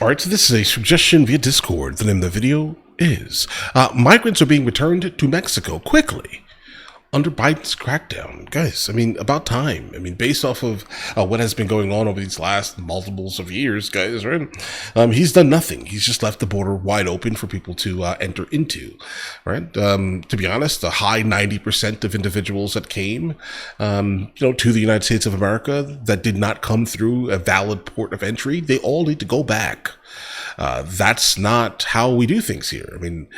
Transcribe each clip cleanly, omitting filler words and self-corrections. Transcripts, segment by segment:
All right, so this is a suggestion via Discord. The name of the video is Migrants are being returned to Mexico quickly under Biden's crackdown. Guys, I mean, about time. I mean, based off of what has been going on over these last multiples of years, guys, right? He's done nothing. He's just left the border wide open for people to enter into, right? To be honest, a high 90% of individuals that came, to the United States of America that did not come through a valid port of entry, they all need to go back. That's not how we do things here. I mean,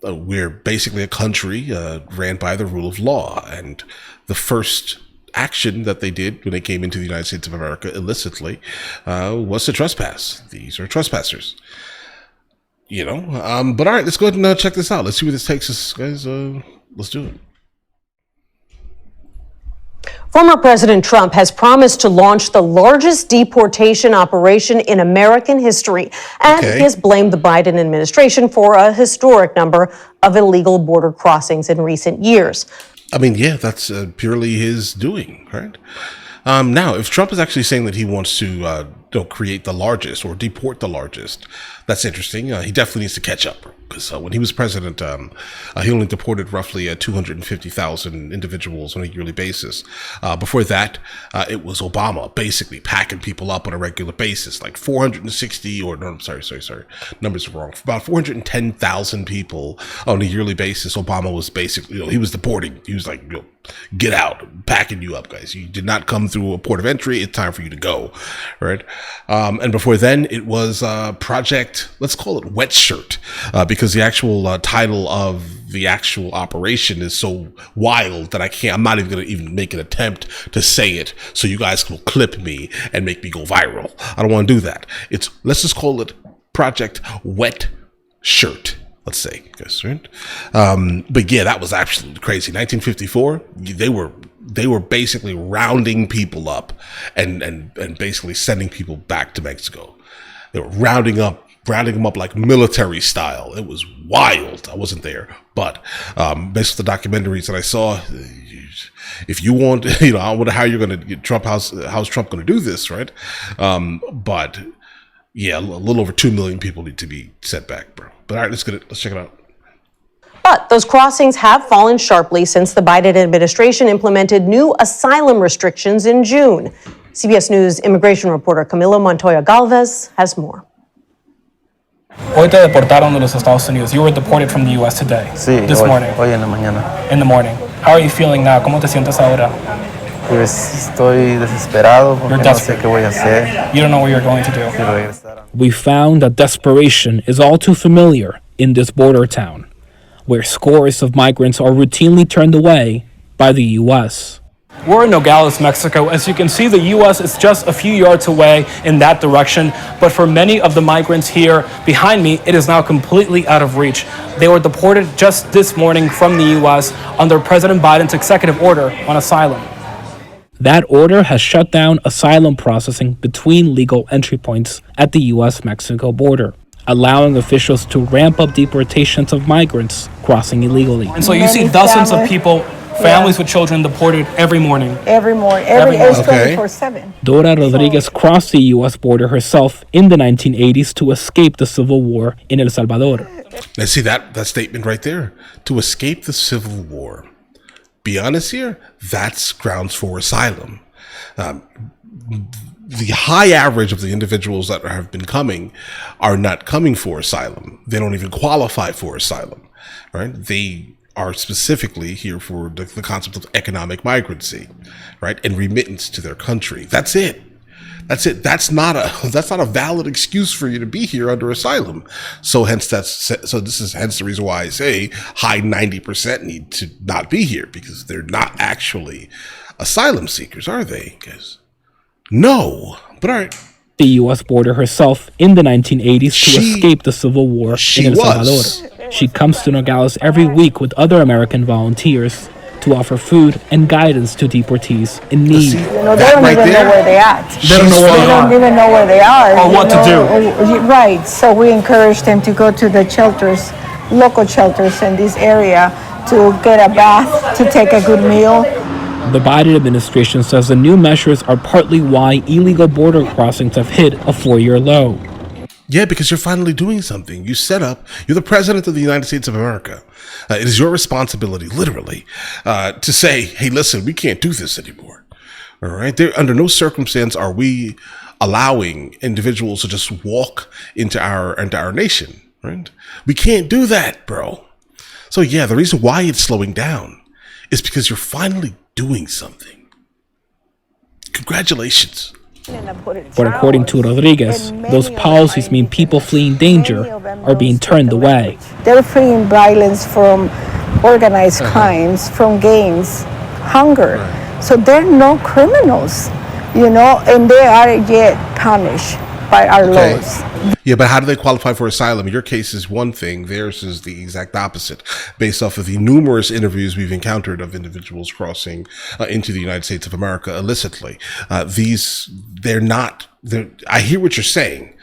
we're basically a country ran by the rule of law, and the first action that they did when they came into the United States of America illicitly was to trespass. These are trespassers, but all right, let's go ahead and check this out. Let's see where this takes us, guys. Let's do it. Former President Trump has promised to launch the largest deportation operation in American history, and he has blamed the Biden administration for a historic number of illegal border crossings in recent years. I mean, yeah, that's purely his doing, right? Now, if Trump is actually saying that he wants to create the largest or deport the largest, that's interesting. He definitely needs to catch up, because when he was president, he only deported roughly 250,000 individuals on a yearly basis. Before that, it was Obama basically packing people up on a regular basis, like 460 or no, I'm sorry, numbers are wrong. About 410,000 people on a yearly basis. Obama was basically, he was deporting. He was like, get out, packing you up, guys. You did not come through a port of entry. It's time for you to go, right? And before then, it was Project, let's call it Wet Shirt, because the actual title of the actual operation is so wild that I'm not even going to even make an attempt to say it, so you guys will clip me and make me go viral. I don't want to do that. Let's just call it Project Wet Shirt. Let's say, guys, right? But yeah, that was absolutely crazy. 1954, they were basically rounding people up and basically sending people back to Mexico. They were rounding them up like military style. It was wild. I wasn't there, but based on the documentaries that I saw, if you want, I wonder how you're going to get Trump. How's Trump going to do this, right? But yeah, a little over 2 million people need to be sent back, bro. But all right, let's check it out. But those crossings have fallen sharply since the Biden administration implemented new asylum restrictions in June. CBS News immigration reporter Camilo Montoya Galvez has more. Hoy te deportaron de los Estados Unidos. You were deported from the U.S. today. Sí, this morning. Hoy en la mañana. In the morning. How are you feeling now? ¿Cómo te sientes ahora? Pues estoy desesperado porque no sé qué voy a hacer. You don't know what you're going to do. We found that desperation is all too familiar in this border town, where scores of migrants are routinely turned away by the U.S. We're in Nogales, Mexico. As you can see, the U.S. is just a few yards away in that direction. But for many of the migrants here behind me, it is now completely out of reach. They were deported just this morning from the U.S. under President Biden's executive order on asylum. That order has shut down asylum processing between legal entry points at the U.S.-Mexico border, allowing officials to ramp up deportations of migrants crossing illegally. And so you see dozens of people, families with children, deported every morning. Every morning. It's 24/7. Dora Rodriguez crossed the U.S. border herself in the 1980s to escape the civil war in El Salvador. Now see that statement right there, to escape the civil war. Be honest here, that's grounds for asylum. The high average of the individuals that have been coming are not coming for asylum. They don't even qualify for asylum, right? They are specifically here for the concept of economic migrancy, right? And remittance to their country. That's it. That's not a valid excuse for you to be here under asylum. So this is hence the reason why I say high 90% need to not be here, because they're not actually asylum seekers, are they, guys? No, but all right. The U.S. border herself in the 1980s to escape the civil war in El Salvador. She comes to Nogales every week with other American volunteers to offer food and guidance to deportees in need. They don't even know where they're at. They don't even know where they are. Or what to do. Right. So we encourage them to go to the shelters, local shelters in this area, to get a bath, to take a good meal. The Biden administration says the new measures are partly why illegal border crossings have hit a 4-year low. Yeah, because you're finally doing something. You're the president of the United States of America. It is your responsibility, literally, to say, hey, listen, we can't do this anymore. All right. Under no circumstance are we allowing individuals to just walk into our nation. Right. We can't do that, bro. So, yeah, the reason why it's slowing down is because you're finally doing something. Congratulations. But according to Rodriguez, those policies mean people fleeing danger are being turned away. They're fleeing violence from organized crimes, from gangs, hunger. Right. So they're no criminals, and they are yet punished by our laws. Yeah, but how do they qualify for asylum? Your case is one thing. Theirs is the exact opposite, based off of the numerous interviews we've encountered of individuals crossing into the United States of America illicitly. They're not. I hear what you're saying,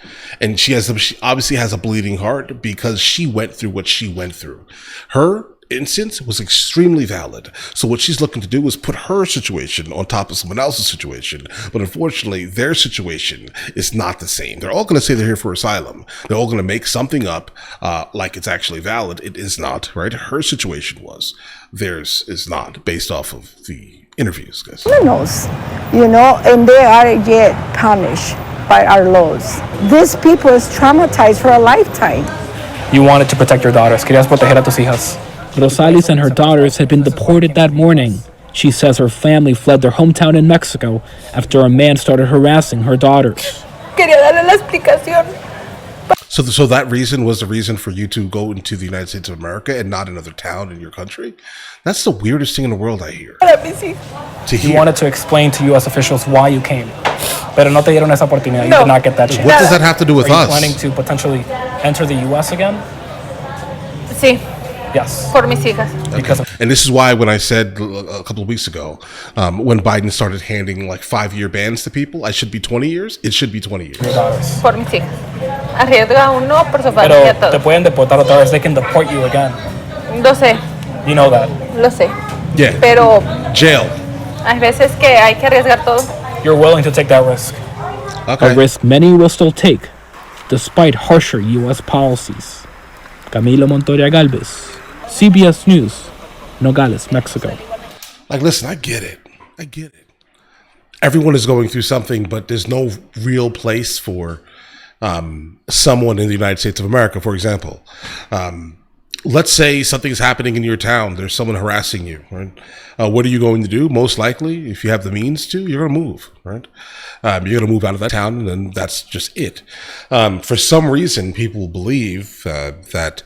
and she obviously has a bleeding heart because she went through what she went through. Her instance was extremely valid. So what she's looking to do is put her situation on top of someone else's situation. But unfortunately, their situation is not the same. They're all going to say they're here for asylum. They're all going to make something up like it's actually valid. It is not, right? Her situation was. Theirs is not, based off of the interviews, guys. Criminals, and they are yet punished by our laws. These people is traumatized for a lifetime. You wanted to protect your daughters. Querías proteger a tus hijas. Rosales and her daughters had been deported that morning. She says her family fled their hometown in Mexico after a man started harassing her daughters. Quería darle la explicación. So that reason was the reason for you to go into the United States of America and not another town in your country? That's the weirdest thing in the world, I hear. You wanted to explain to U.S. officials why you came. Pero no te dieron esa oportunidad. You did not get that chance. What does that have to do with us? Are you planning to potentially enter the U.S. again? Sí. Yes. Por mis hijas. Okay. And this is why when I said a couple of weeks ago, when Biden started handing like 5-year bans to people, I should be 20 years. It should be 20 years. Por mis hijas. Arriesga uno por su familia todo. Te pueden deportar otra vez. They can deport you again. Lo sé. You know that. Lo sé. Yeah. Pero jail. Hay veces que hay que arriesgar todo. You're willing to take that risk. Okay. A risk many will still take, despite harsher U.S. policies. Camilo Montoya Galvez, CBS News, Nogales, Mexico. Like, listen, I get it. Everyone is going through something, but there's no real place for someone in the United States of America, for example. Let's say something's happening in your town. There's someone harassing you, right? What are you going to do? Most likely, if you have the means to, you're going to move, right? You're going to move out of that town, and then that's just it. For some reason, people believe that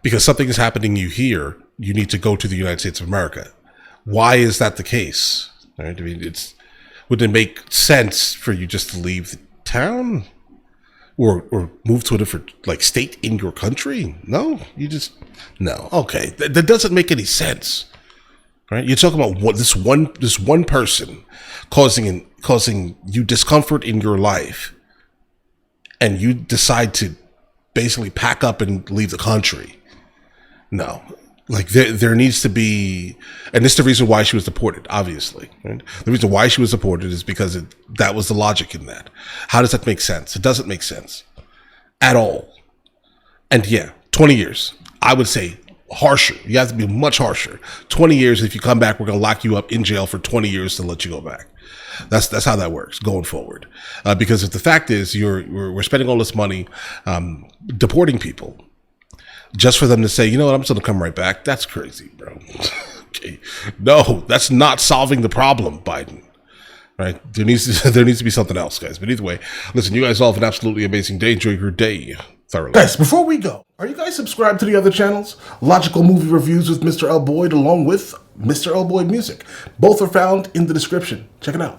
because something is happening to you here, you need to go to the United States of America. Why is that the case? Right? I mean, wouldn't it make sense for you just to leave the town? Or move to a different state in your country? No, no. Okay, that doesn't make any sense, right? You're talking about this one person causing you discomfort in your life, and you decide to basically pack up and leave the country. No, there needs to be, and this is the reason why she was deported, obviously. Right? The reason why she was deported is because that was the logic in that. How does that make sense? It doesn't make sense at all. And yeah, 20 years. I would say harsher. You have to be much harsher. 20 years. If you come back, we're going to lock you up in jail for 20 years to let you go back. That's how that works going forward. Because if the fact is we're spending all this money deporting people, just for them to say, you know what, I'm just going to come right back. That's crazy, bro. Okay. No, that's not solving the problem, Biden. Right? There needs to be something else, guys. But either way, listen, you guys all have an absolutely amazing day. Enjoy your day thoroughly. Guys, before we go, are you guys subscribed to the other channels? Logical Movie Reviews with Mr. L. Boyd, along with Mr. L. Boyd Music. Both are found in the description. Check it out.